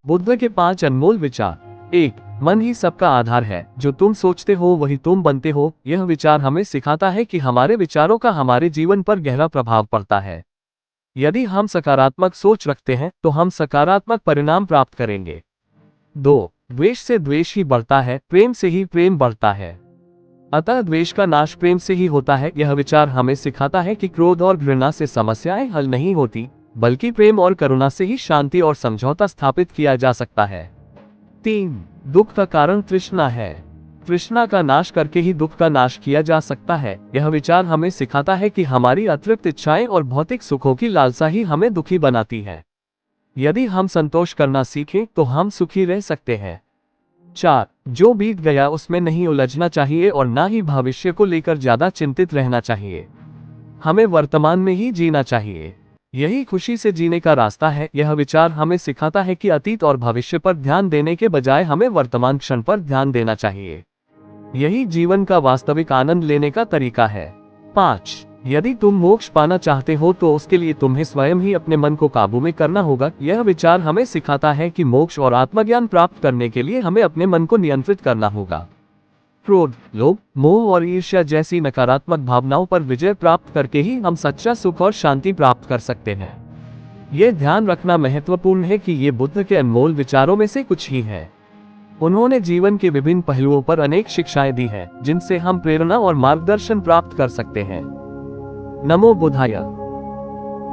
बुद्ध के 5 अनमोल विचार। 1. मन ही सबका आधार है, जो तुम सोचते हो वही तुम बनते हो। यह विचार हमें सिखाता है कि हमारे विचारों का हमारे जीवन पर गहरा प्रभाव पड़ता है। यदि हम सकारात्मक सोच रखते हैं तो हम सकारात्मक परिणाम प्राप्त करेंगे। 2. द्वेष से द्वेष ही बढ़ता है, प्रेम से ही प्रेम बढ़ता है। अतः द्वेष का नाश प्रेम से ही होता है। यह विचार हमें सिखाता है कि क्रोध और घृणा से समस्याएं हल नहीं होती, बल्कि प्रेम और करुणा से ही शांति और समझौता स्थापित किया जा सकता है। 3. दुख का कारण तृष्णा है। तृष्णा का नाश करके ही दुख का नाश किया जा सकता है। यह विचार हमें सिखाता है कि हमारी अतृप्त इच्छाएं और भौतिक सुखों की लालसा ही हमें दुखी बनाती है। यदि हम संतोष करना सीखें तो हम सुखी रह सकते हैं। 4. जो बीत गया उसमें नहीं उलझना चाहिए और ना ही भविष्य को लेकर ज्यादा चिंतित रहना चाहिए। हमें वर्तमान में ही जीना चाहिए, यही खुशी से जीने का रास्ता है। यह विचार हमें सिखाता है कि अतीत और भविष्य पर ध्यान देने के बजाय हमें वर्तमान क्षण पर ध्यान देना चाहिए। यही जीवन का वास्तविक आनंद लेने का तरीका है। 5. यदि तुम मोक्ष पाना चाहते हो तो उसके लिए तुम्हें स्वयं ही अपने मन को काबू में करना होगा। यह विचार हमें सिखाता है कि मोक्ष और आत्मज्ञान प्राप्त करने के लिए हमें अपने मन को नियंत्रित करना होगा। क्रोध, लोभ, मोह और ईर्ष्या जैसी नकारात्मक भावनाओं पर विजय प्राप्त करके ही हम सच्चा सुख और शांति प्राप्त कर सकते हैं। ये ध्यान रखना महत्वपूर्ण है कि ये बुद्ध के अनमोल विचारों में से कुछ ही है। उन्होंने जीवन के विभिन्न पहलुओं पर अनेक शिक्षाएं दी हैं, जिनसे हम प्रेरणा और मार्गदर्शन प्राप्त कर सकते हैं। नमो बुद्धाय।